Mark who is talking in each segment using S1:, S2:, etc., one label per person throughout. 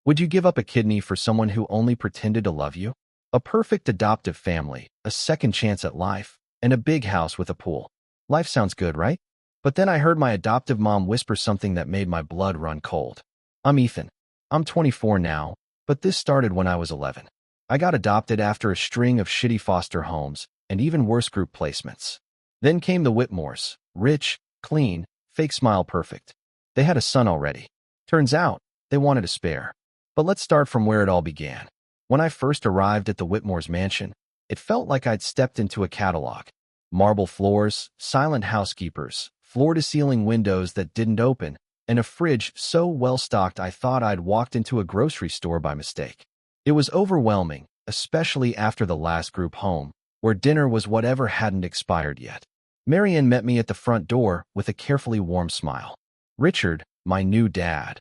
S1: Would you give up a kidney for someone who only pretended to love you? A perfect adoptive family, a second chance at life, and a big house with a pool. Life sounds good, right? But then I heard my adoptive mom whisper something that made my blood run cold. I'm Ethan. I'm 24 now, but this started when I was 11. I got adopted after a string of shitty foster homes and even worse group placements. Then came the Whitmores, rich, clean, fake smile perfect. They had a son already. Turns out, they wanted a spare. But let's start from where it all began. When I first arrived at the Whitmores mansion, it felt like I'd stepped into a catalog. Marble floors, silent housekeepers, floor-to-ceiling windows that didn't open, and a fridge so well-stocked I thought I'd walked into a grocery store by mistake. It was overwhelming, especially after the last group home, where dinner was whatever hadn't expired yet. Marianne met me at the front door with a carefully warm smile. Richard, my new dad,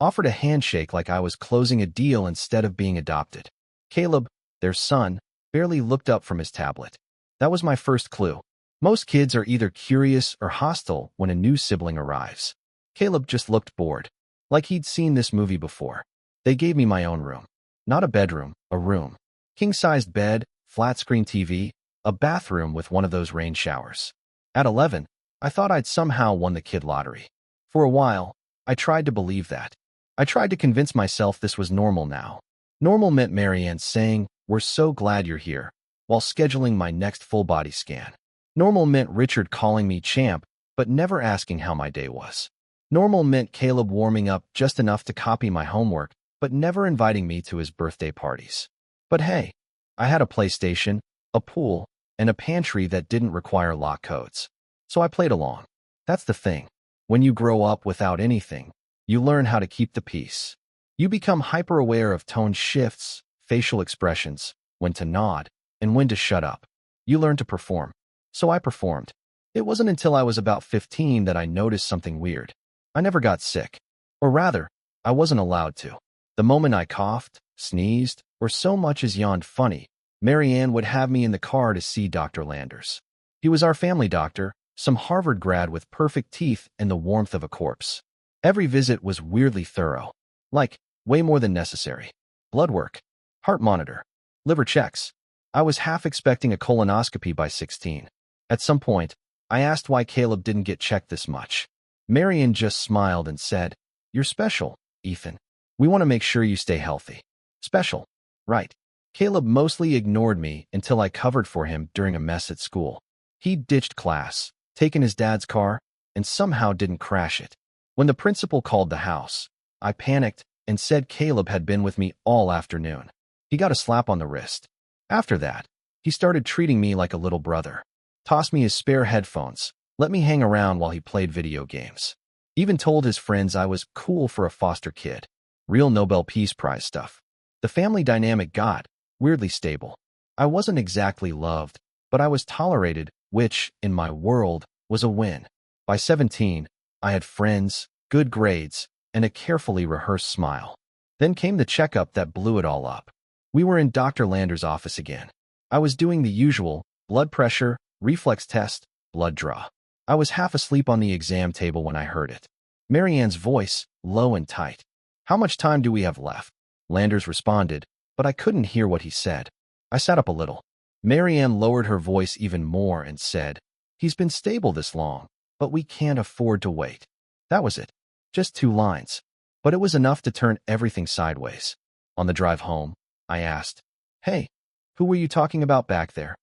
S1: offered a handshake like I was closing a deal instead of being adopted. Caleb, their son, barely looked up from his tablet. That was my first clue. Most kids are either curious or hostile when a new sibling arrives. Caleb just looked bored, like he'd seen this movie before. They gave me my own room. Not a bedroom, a room. King-sized bed, flat-screen TV, a bathroom with one of those rain showers. At 11, I thought I'd somehow won the kid lottery. For a while, I tried to believe that. I tried to convince myself this was normal now. Normal meant Marianne saying, "We're so glad you're here," while scheduling my next full-body scan. Normal meant Richard calling me champ, but never asking how my day was. Normal meant Caleb warming up just enough to copy my homework, but never inviting me to his birthday parties. But hey, I had a PlayStation, a pool, and a pantry that didn't require lock codes. So I played along. That's the thing. When you grow up without anything, you learn how to keep the peace. You become hyper-aware of tone shifts, facial expressions, when to nod, and when to shut up. You learn to perform. So I performed. It wasn't until I was about 15 that I noticed something weird. I never got sick. Or rather, I wasn't allowed to. The moment I coughed, sneezed, or so much as yawned funny, Marianne would have me in the car to see Dr. Landers. He was our family doctor, some Harvard grad with perfect teeth and the warmth of a corpse. Every visit was weirdly thorough. Like, way more than necessary. Blood work, heart monitor, liver checks. I was half expecting a colonoscopy by 16. At some point, I asked why Caleb didn't get checked this much. Marianne just smiled and said, "You're special, Ethan. We want to make sure you stay healthy." Special. Right. Caleb mostly ignored me until I covered for him during a mess at school. He'd ditched class, taken his dad's car, and somehow didn't crash it. When the principal called the house, I panicked and said Caleb had been with me all afternoon. He got a slap on the wrist. After that, he started treating me like a little brother. Tossed me his spare headphones, let me hang around while he played video games. Even told his friends I was cool for a foster kid. Real Nobel Peace Prize stuff. The family dynamic got weirdly stable. I wasn't exactly loved, but I was tolerated, which, in my world, was a win. By 17, I had friends, good grades, and a carefully rehearsed smile. Then came the checkup that blew it all up. We were in Dr. Landers' office again. I was doing the usual blood pressure, reflex test, blood draw. I was half asleep on the exam table when I heard it. Marianne's voice, low and tight. "How much time do we have left?" Landers responded, but I couldn't hear what he said. I sat up a little. Marianne lowered her voice even more and said, "He's been stable this long, but we can't afford to wait." That was it. Just 2 lines. But it was enough to turn everything sideways. On the drive home, I asked, "Hey, who were you talking about back there?"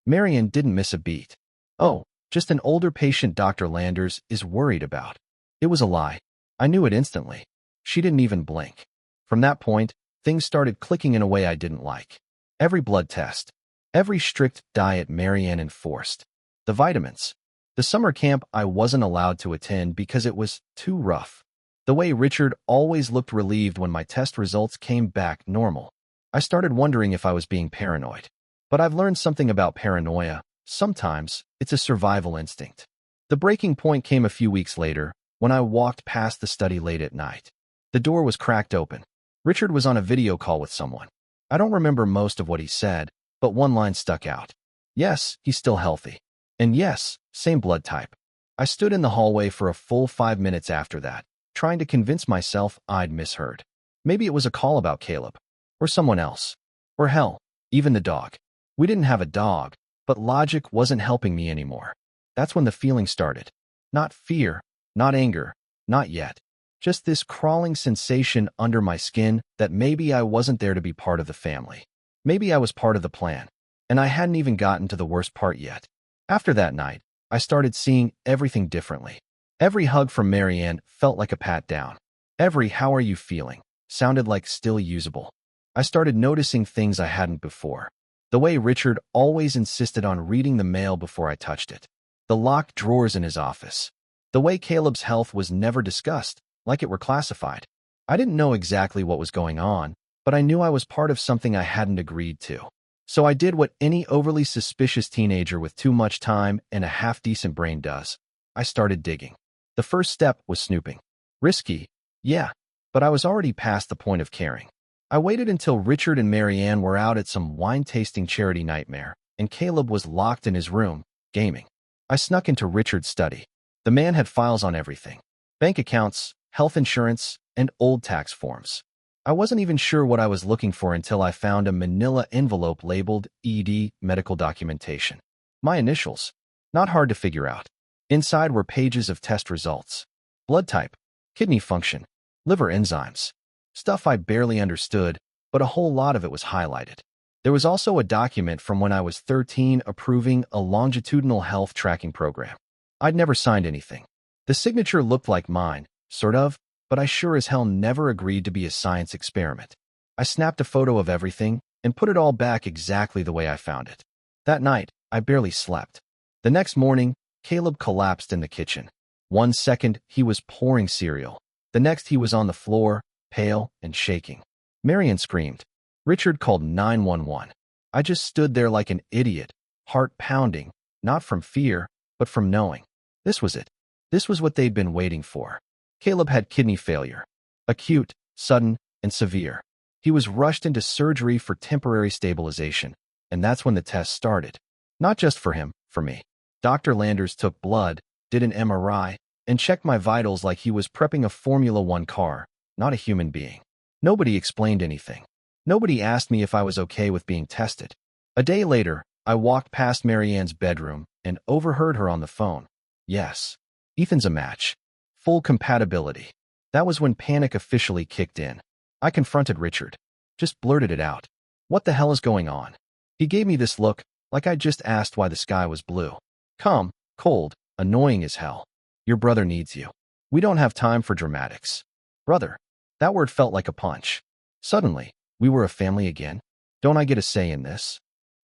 S1: Marianne didn't miss a beat. "Oh, just an older patient Dr. Landers is worried about." It was a lie. I knew it instantly. She didn't even blink. From that point, things started clicking in a way I didn't like. Every blood test. Every strict diet Marianne enforced. The vitamins. The summer camp I wasn't allowed to attend because it was too rough. The way Richard always looked relieved when my test results came back normal. I started wondering if I was being paranoid. But I've learned something about paranoia. Sometimes, it's a survival instinct. The breaking point came a few weeks later, when I walked past the study late at night. The door was cracked open. Richard was on a video call with someone. I don't remember most of what he said, but one line stuck out. Yes, he's still healthy. And yes, same blood type. I stood in the hallway for a full 5 minutes after that, trying to convince myself I'd misheard. Maybe it was a call about Caleb. Or someone else. Or hell, even the dog. We didn't have a dog, but logic wasn't helping me anymore. That's when the feeling started. Not fear, not anger, not yet. Just this crawling sensation under my skin that maybe I wasn't there to be part of the family. Maybe I was part of the plan, and I hadn't even gotten to the worst part yet. After that night, I started seeing everything differently. Every hug from Marianne felt like a pat down. Every "how are you feeling" sounded like still usable. I started noticing things I hadn't before. The way Richard always insisted on reading the mail before I touched it. The locked drawers in his office. The way Caleb's health was never discussed, like it were classified. I didn't know exactly what was going on, but I knew I was part of something I hadn't agreed to. So I did what any overly suspicious teenager with too much time and a half-decent brain does. I started digging. The first step was snooping. Risky, yeah, but I was already past the point of caring. I waited until Richard and Marianne were out at some wine-tasting charity nightmare, and Caleb was locked in his room, gaming. I snuck into Richard's study. The man had files on everything. Bank accounts, health insurance, and old tax forms. I wasn't even sure what I was looking for until I found a manila envelope labeled ED medical documentation. My initials. Not hard to figure out. Inside were pages of test results. Blood type, kidney function, liver enzymes. Stuff I barely understood, but a whole lot of it was highlighted. There was also a document from when I was 13 approving a longitudinal health tracking program. I'd never signed anything. The signature looked like mine, sort of, but I sure as hell never agreed to be a science experiment. I snapped a photo of everything and put it all back exactly the way I found it. That night, I barely slept. The next morning, Caleb collapsed in the kitchen. 1 second, he was pouring cereal. The next, he was on the floor, pale and shaking. Marian screamed. Richard called 911. I just stood there like an idiot, heart pounding, not from fear, but from knowing. This was it. This was what they'd been waiting for. Caleb had kidney failure. Acute, sudden, and severe. He was rushed into surgery for temporary stabilization, and that's when the test started. Not just for him, for me. Dr. Landers took blood, did an MRI, and checked my vitals like he was prepping a Formula One car, not a human being. Nobody explained anything. Nobody asked me if I was okay with being tested. A day later, I walked past Marianne's bedroom and overheard her on the phone. Yes, Ethan's a match. Full compatibility. That was when panic officially kicked in. I confronted Richard. Just blurted it out. What the hell is going on? He gave me this look, like I just asked why the sky was blue. Calm, cold, annoying as hell. Your brother needs you. We don't have time for dramatics. Brother. That word felt like a punch. Suddenly, we were a family again. Don't I get a say in this?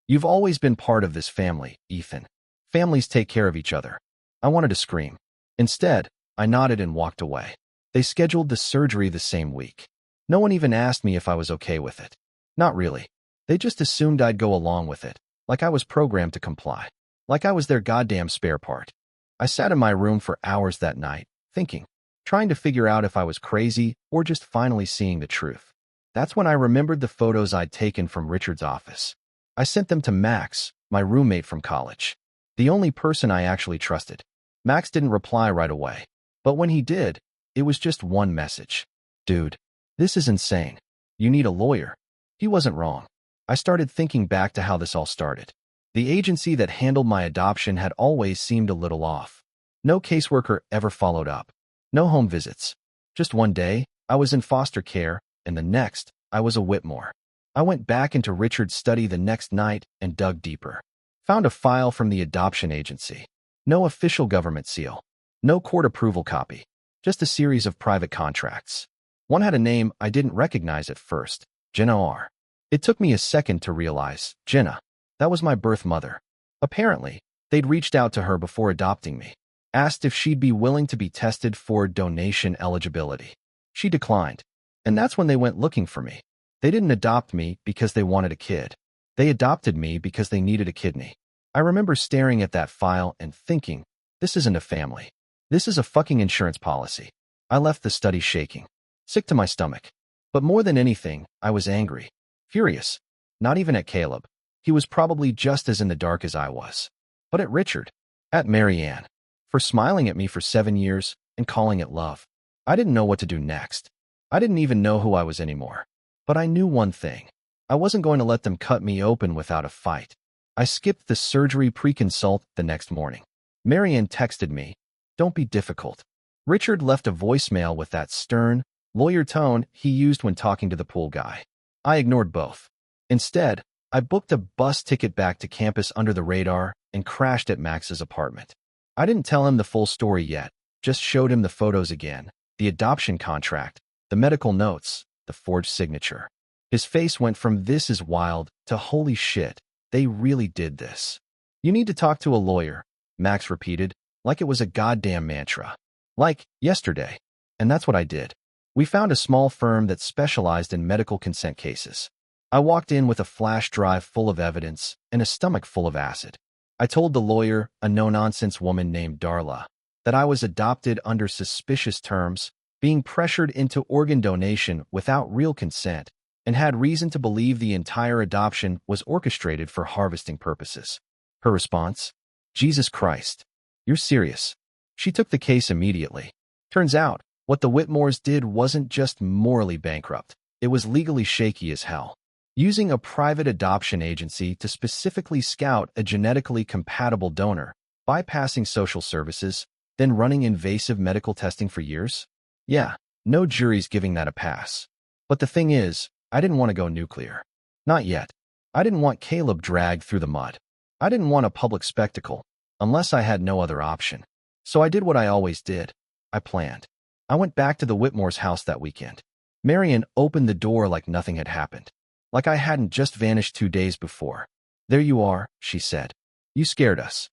S1: You've always been part of this family, Ethan. Families take care of each other. I wanted to scream. Instead, I nodded and walked away. They scheduled the surgery the same week. No one even asked me if I was okay with it. Not really. They just assumed I'd go along with it, like I was programmed to comply. Like I was their goddamn spare part. I sat in my room for hours that night, thinking, trying to figure out if I was crazy or just finally seeing the truth. That's when I remembered the photos I'd taken from Richard's office. I sent them to Max, my roommate from college. The only person I actually trusted. Max didn't reply right away. But when he did, it was just one message. Dude, this is insane. You need a lawyer. He wasn't wrong. I started thinking back to how this all started. The agency that handled my adoption had always seemed a little off. No caseworker ever followed up. No home visits. Just one day, I was in foster care, and the next, I was a Whitmore. I went back into Richard's study the next night and dug deeper. Found a file from the adoption agency. No official government seal. No court approval copy. Just a series of private contracts. One had a name I didn't recognize at first, Jenna R. It took me a second to realize, Jenna. That was my birth mother. Apparently, they'd reached out to her before adopting me. Asked if she'd be willing to be tested for donation eligibility. She declined. And that's when they went looking for me. They didn't adopt me because they wanted a kid. They adopted me because they needed a kidney. I remember staring at that file and thinking, this isn't a family. This is a fucking insurance policy. I left the study shaking, sick to my stomach. But more than anything, I was angry. Furious. Not even at Caleb. He was probably just as in the dark as I was. But at Richard. At Marianne. For smiling at me for 7 years and calling it love. I didn't know what to do next. I didn't even know who I was anymore. But I knew one thing. I wasn't going to let them cut me open without a fight. I skipped the surgery pre-consult the next morning. Marianne texted me, "Don't be difficult." Richard left a voicemail with that stern, lawyer tone he used when talking to the pool guy. I ignored both. Instead, I booked a bus ticket back to campus under the radar and crashed at Max's apartment. I didn't tell him the full story yet, just showed him the photos again, the adoption contract, the medical notes, the forged signature. His face went from "this is wild" to "holy shit, they really did this." "You need to talk to a lawyer," Max repeated, like it was a goddamn mantra. Like, yesterday. And that's what I did. We found a small firm that specialized in medical consent cases. I walked in with a flash drive full of evidence and a stomach full of acid. I told the lawyer, a no-nonsense woman named Darla, that I was adopted under suspicious terms, being pressured into organ donation without real consent, and had reason to believe the entire adoption was orchestrated for harvesting purposes. Her response? "Jesus Christ. You're serious." She took the case immediately. Turns out, what the Whitmores did wasn't just morally bankrupt, it was legally shaky as hell. Using a private adoption agency to specifically scout a genetically compatible donor, bypassing social services, then running invasive medical testing for years? Yeah, no jury's giving that a pass. But the thing is, I didn't want to go nuclear. Not yet. I didn't want Caleb dragged through the mud. I didn't want a public spectacle, unless I had no other option. So I did what I always did. I planned. I went back to the Whitmore's house that weekend. Marianne opened the door like nothing had happened. Like I hadn't just vanished 2 days before. "There you are," she said. "You scared us."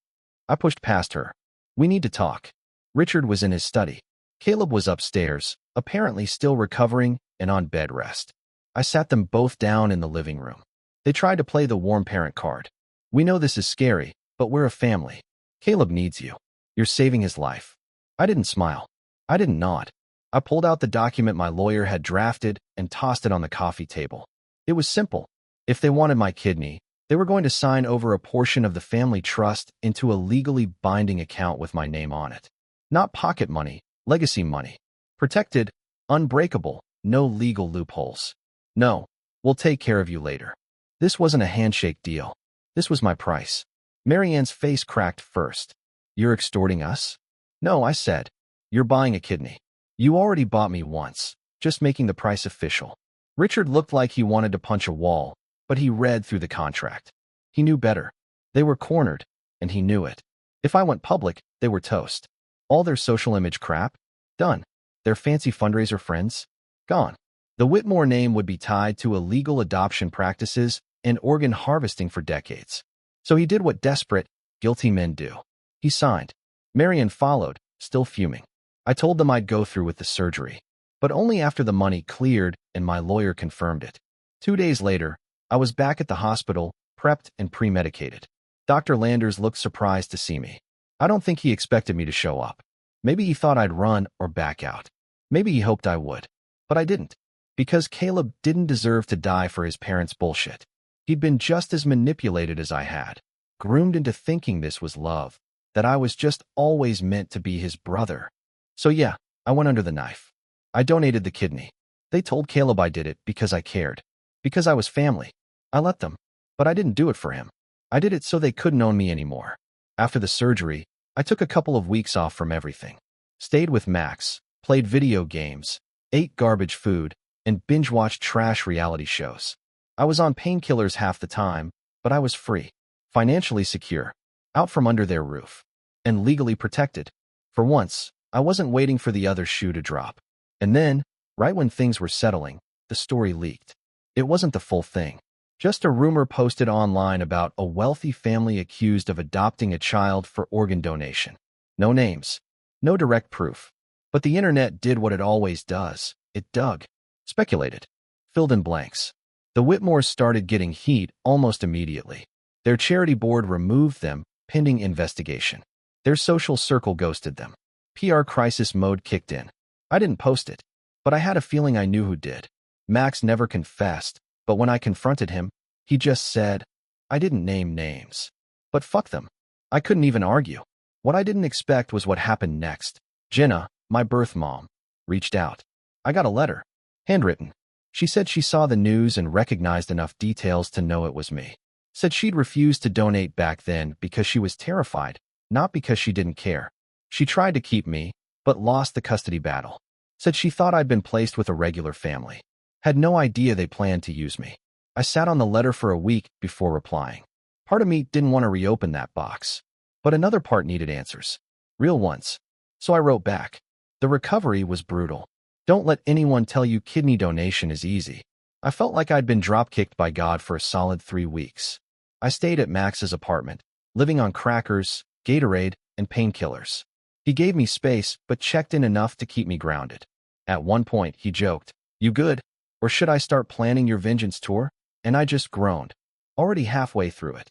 S1: I pushed past her. "We need to talk." Richard was in his study. Caleb was upstairs, apparently still recovering and on bed rest. I sat them both down in the living room. They tried to play the warm parent card. "We know this is scary, but we're a family. Caleb needs you. You're saving his life." I didn't smile. I didn't nod. I pulled out the document my lawyer had drafted and tossed it on the coffee table. It was simple. If they wanted my kidney, they were going to sign over a portion of the family trust into a legally binding account with my name on it. Not pocket money, legacy money. Protected, unbreakable, no legal loopholes. "No, we'll take care of you later." This wasn't a handshake deal. This was my price. Marianne's face cracked first. "You're extorting us?" "No," I said. "You're buying a kidney. You already bought me once, just making the price official." Richard looked like he wanted to punch a wall, but he read through the contract. He knew better. They were cornered, and he knew it. If I went public, they were toast. All their social image crap? Done. Their fancy fundraiser friends? Gone. The Whitmore name would be tied to illegal adoption practices and organ harvesting for decades. So he did what desperate, guilty men do. He signed. Marianne followed, still fuming. I told them I'd go through with the surgery, but only after the money cleared and my lawyer confirmed it. 2 days later, I was back at the hospital, prepped and pre-medicated. Dr. Landers looked surprised to see me. I don't think he expected me to show up. Maybe he thought I'd run or back out. Maybe he hoped I would. But I didn't. Because Caleb didn't deserve to die for his parents' bullshit. He'd been just as manipulated as I had, groomed into thinking this was love, that I was just always meant to be his brother. So yeah, I went under the knife. I donated the kidney. They told Caleb I did it because I cared. Because I was family. I let them. But I didn't do it for him. I did it so they couldn't own me anymore. After the surgery, I took a couple of weeks off from everything. Stayed with Max, played video games, ate garbage food, and binge-watched trash reality shows. I was on painkillers half the time, but I was free, financially secure, out from under their roof, and legally protected. For once, I wasn't waiting for the other shoe to drop. And then, right when things were settling, the story leaked. It wasn't the full thing. Just a rumor posted online about a wealthy family accused of adopting a child for organ donation. No names, no direct proof. But the internet did what it always does. It dug, speculated, filled in blanks. The Whitmores started getting heat almost immediately. Their charity board removed them, pending investigation. Their social circle ghosted them. PR crisis mode kicked in. I didn't post it, but I had a feeling I knew who did. Max never confessed, but when I confronted him, he just said, "I didn't name names." But fuck them. I couldn't even argue. What I didn't expect was what happened next. Jenna, my birth mom, reached out. I got a letter. Handwritten. She said she saw the news and recognized enough details to know it was me. Said she'd refused to donate back then because she was terrified, not because she didn't care. She tried to keep me, but lost the custody battle. Said she thought I'd been placed with a regular family. Had no idea they planned to use me. I sat on the letter for a week before replying. Part of me didn't want to reopen that box, but another part needed answers. Real ones. So I wrote back. The recovery was brutal. Don't let anyone tell you kidney donation is easy. I felt like I'd been dropkicked by God for a solid 3 weeks. I stayed at Max's apartment, living on crackers, Gatorade, and painkillers. He gave me space, but checked in enough to keep me grounded. At one point, he joked, "You good? Or should I start planning your vengeance tour?" And I just groaned, already halfway through it.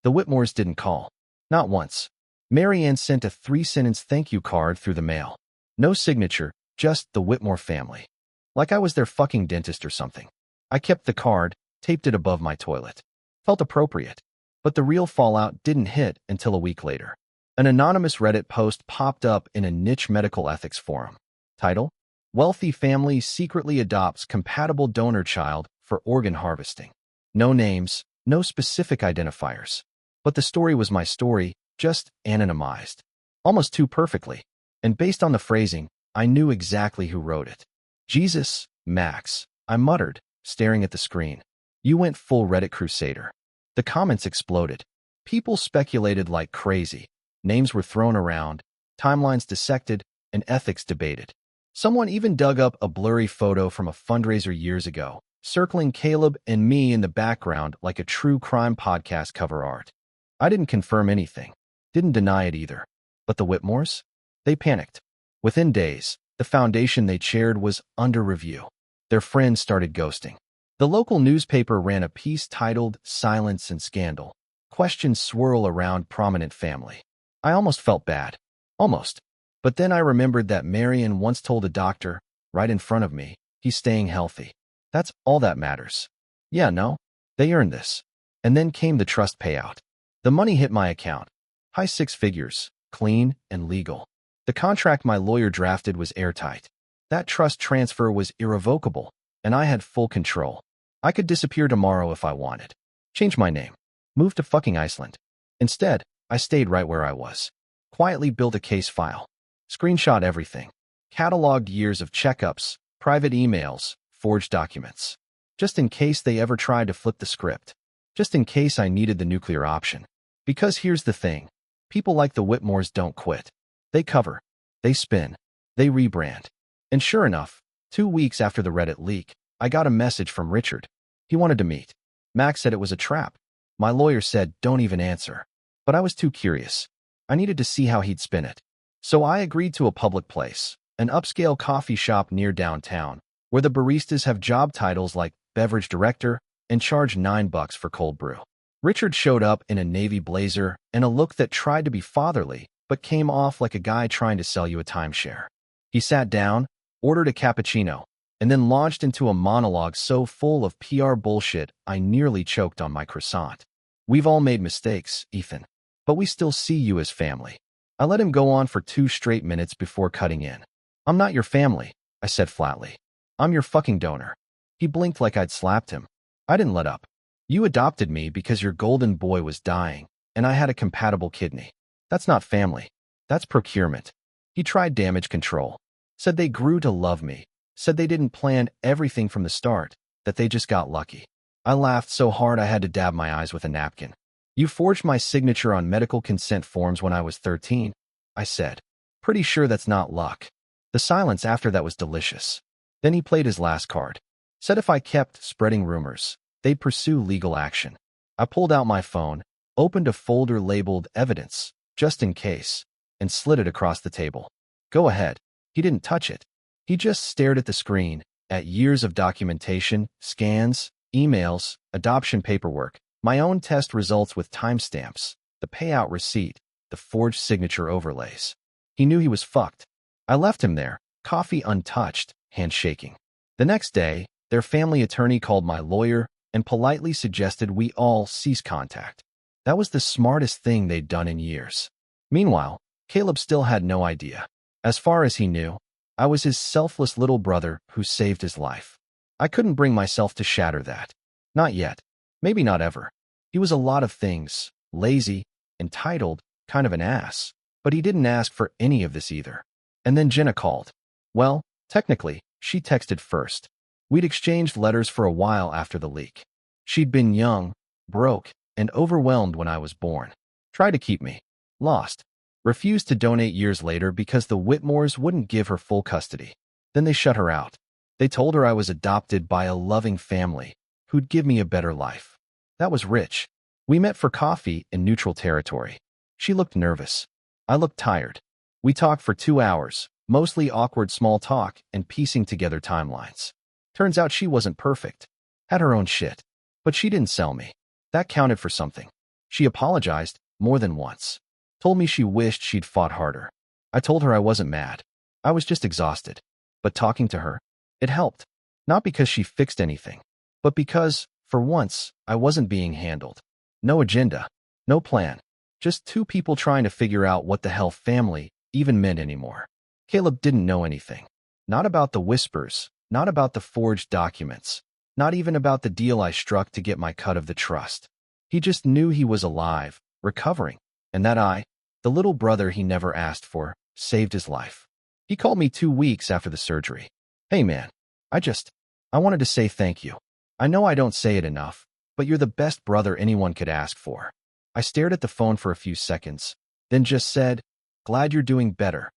S1: The Whitmores didn't call. Not once. Mary Ann sent a 3-sentence thank you card through the mail. No signature, just the Whitmore family. Like I was their fucking dentist or something. I kept the card, taped it above my toilet. Felt appropriate. But the real fallout didn't hit until a week later. An anonymous Reddit post popped up in a niche medical ethics forum. Title: Wealthy Family Secretly Adopts Compatible Donor Child for Organ Harvesting. No names, no specific identifiers. But the story was my story, just anonymized. Almost too perfectly. And based on the phrasing, I knew exactly who wrote it. Jesus, Max, I muttered, staring at the screen. You went full Reddit crusader. The comments exploded. People speculated like crazy. Names were thrown around, timelines dissected, and ethics debated. Someone even dug up a blurry photo from a fundraiser years ago, circling Caleb and me in the background like a true crime podcast cover art. I didn't confirm anything. Didn't deny it either. But the Whitmores? They panicked. Within days, the foundation they chaired was under review. Their friends started ghosting. The local newspaper ran a piece titled "Silence and Scandal." Questions swirl around prominent family. I almost felt bad. Almost. But then I remembered that Marion once told a doctor, right in front of me, he's staying healthy. That's all that matters. Yeah, no? They earned this. And then came the trust payout. The money hit my account. High 6 figures, clean and legal. The contract my lawyer drafted was airtight. That trust transfer was irrevocable, and I had full control. I could disappear tomorrow if I wanted. Change my name. Move to fucking Iceland. Instead, I stayed right where I was. Quietly built a case file. Screenshot everything. Cataloged years of checkups, private emails, forged documents. Just in case they ever tried to flip the script. Just in case I needed the nuclear option. Because here's the thing. People like the Whitmores don't quit. They cover. They spin. They rebrand. And sure enough, 2 weeks after the Reddit leak, I got a message from Richard. He wanted to meet. Max said it was a trap. My lawyer said, don't even answer. But I was too curious. I needed to see how he'd spin it. So I agreed to a public place, an upscale coffee shop near downtown, where the baristas have job titles like beverage director and charge $9 for cold brew. Richard showed up in a navy blazer and a look that tried to be fatherly, but came off like a guy trying to sell you a timeshare. He sat down, ordered a cappuccino, and then launched into a monologue so full of PR bullshit I nearly choked on my croissant. We've all made mistakes, Ethan, but we still see you as family. I let him go on for 2 straight minutes before cutting in. I'm not your family, I said flatly. I'm your fucking donor. He blinked like I'd slapped him. I didn't let up. You adopted me because your golden boy was dying, and I had a compatible kidney. That's not family. That's procurement. He tried damage control. Said they grew to love me. Said they didn't plan everything from the start, that they just got lucky. I laughed so hard I had to dab my eyes with a napkin. You forged my signature on medical consent forms when I was 13, I said. Pretty sure that's not luck. The silence after that was delicious. Then he played his last card. Said if I kept spreading rumors, they'd pursue legal action. I pulled out my phone, opened a folder labeled evidence, just in case, and slid it across the table. Go ahead. He didn't touch it. He just stared at the screen, at years of documentation, scans, emails, adoption paperwork, my own test results with timestamps, the payout receipt, the forged signature overlays. He knew he was fucked. I left him there, coffee untouched, handshaking. The next day, their family attorney called my lawyer and politely suggested we all cease contact. That was the smartest thing they'd done in years. Meanwhile, Caleb still had no idea. As far as he knew, I was his selfless little brother who saved his life. I couldn't bring myself to shatter that. Not yet. Maybe not ever. He was a lot of things. Lazy, entitled, kind of an ass. But he didn't ask for any of this either. And then Jenna called. Well, technically, she texted first. We'd exchanged letters for a while after the leak. She'd been young, broke, and overwhelmed when I was born. Tried to keep me. Lost. Refused to donate years later because the Whitmores wouldn't give her full custody. Then they shut her out. They told her I was adopted by a loving family who'd give me a better life. That was rich. We met for coffee in neutral territory. She looked nervous. I looked tired. We talked for 2 hours, mostly awkward small talk and piecing together timelines. Turns out she wasn't perfect. Had her own shit. But she didn't sell me. That counted for something. She apologized more than once. Told me she wished she'd fought harder. I told her I wasn't mad. I was just exhausted. But talking to her, it helped. Not because she fixed anything, but because, for once, I wasn't being handled. No agenda. No plan. Just two people trying to figure out what the hell family even meant anymore. Caleb didn't know anything. Not about the whispers. Not about the forged documents. Not even about the deal I struck to get my cut of the trust. He just knew he was alive, recovering, and that I, the little brother he never asked for, saved his life. He called me 2 weeks after the surgery. Hey man, I wanted to say thank you. I know I don't say it enough, but you're the best brother anyone could ask for. I stared at the phone for a few seconds, then just said, glad you're doing better.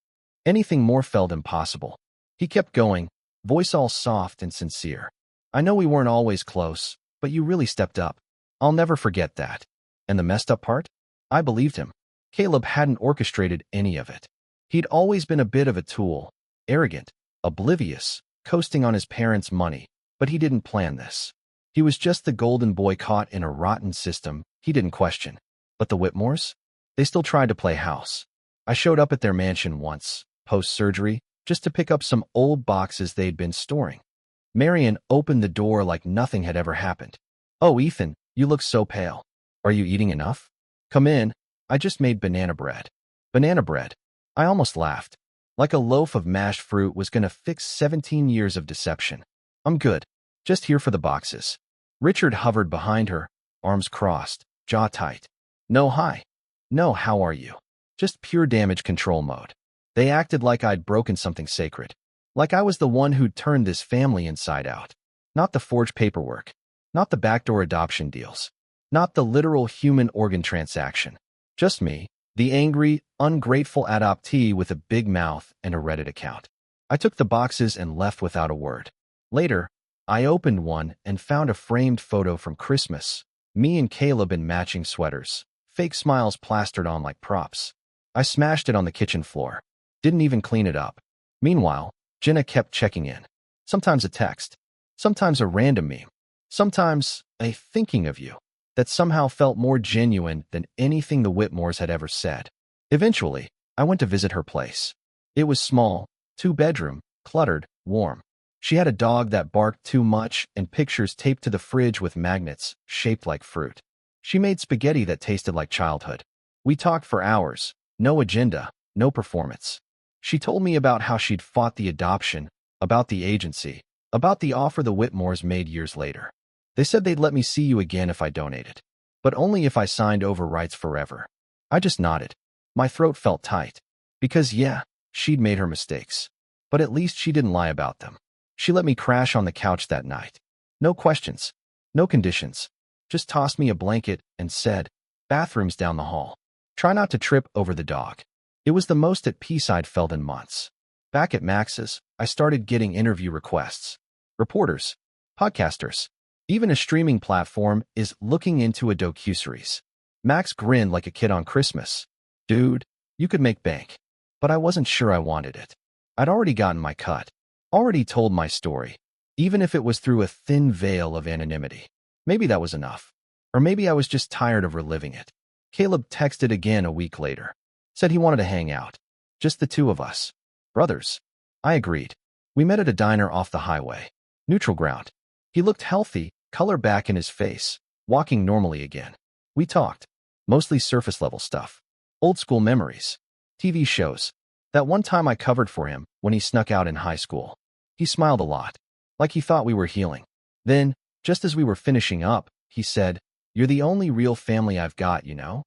S1: Anything more felt impossible. He kept going, voice all soft and sincere. I know we weren't always close, but you really stepped up. I'll never forget that. And the messed up part? I believed him. Caleb hadn't orchestrated any of it. He'd always been a bit of a tool, arrogant, oblivious, coasting on his parents' money, but he didn't plan this. He was just the golden boy caught in a rotten system he didn't question. But the Whitmores? They still tried to play house. I showed up at their mansion once, post-surgery, just to pick up some old boxes they'd been storing. Marion opened the door like nothing had ever happened. Oh, Ethan, you look so pale. Are you eating enough? Come in. I just made banana bread. Banana bread. I almost laughed. Like a loaf of mashed fruit was gonna fix 17 years of deception. I'm good. Just here for the boxes. Richard hovered behind her, arms crossed, jaw tight. No hi. No how are you? Just pure damage control mode. They acted like I'd broken something sacred. Like I was the one who'd turned this family inside out. Not the forged paperwork. Not the backdoor adoption deals. Not the literal human organ transaction. Just me, the angry, ungrateful adoptee with a big mouth and a Reddit account. I took the boxes and left without a word. Later, I opened one and found a framed photo from Christmas. Me and Caleb in matching sweaters. Fake smiles plastered on like props. I smashed it on the kitchen floor. Didn't even clean it up. Meanwhile, Jenna kept checking in. Sometimes a text. Sometimes a random meme. Sometimes a thinking of you that somehow felt more genuine than anything the Whitmores had ever said. Eventually, I went to visit her place. It was small, 2-bedroom, cluttered, warm. She had a dog that barked too much and pictures taped to the fridge with magnets shaped like fruit. She made spaghetti that tasted like childhood. We talked for hours. No agenda, no performance. She told me about how she'd fought the adoption, about the agency, about the offer the Whitmores made years later. They said they'd let me see you again if I donated, but only if I signed over rights forever. I just nodded. My throat felt tight. Because yeah, she'd made her mistakes. But at least she didn't lie about them. She let me crash on the couch that night. No questions. No conditions. Just tossed me a blanket and said, bathroom's down the hall. Try not to trip over the dog. It was the most at peace I'd felt in months. Back at Max's, I started getting interview requests. Reporters. Podcasters. Even a streaming platform is looking into a docuseries. Max grinned like a kid on Christmas. Dude, you could make bank. But I wasn't sure I wanted it. I'd already gotten my cut. Already told my story. Even if it was through a thin veil of anonymity. Maybe that was enough. Or maybe I was just tired of reliving it. Caleb texted again a week later. Said he wanted to hang out. Just the two of us. Brothers. I agreed. We met at a diner off the highway. Neutral ground. He looked healthy, color back in his face, walking normally again. We talked. Mostly surface-level stuff. Old-school memories. TV shows. That one time I covered for him when he snuck out in high school. He smiled a lot, like he thought we were healing. Then, just as we were finishing up, he said, "You're the only real family I've got, you know?"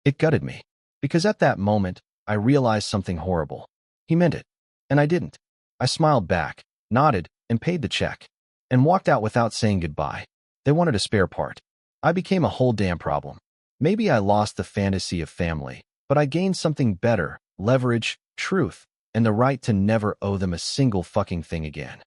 S1: It gutted me, because at that moment, I realized something horrible. He meant it, and I didn't. I smiled back, nodded, and paid the check, and walked out without saying goodbye. They wanted a spare part. I became a whole damn problem. Maybe I lost the fantasy of family, but I gained something better: leverage, truth, and the right to never owe them a single fucking thing again.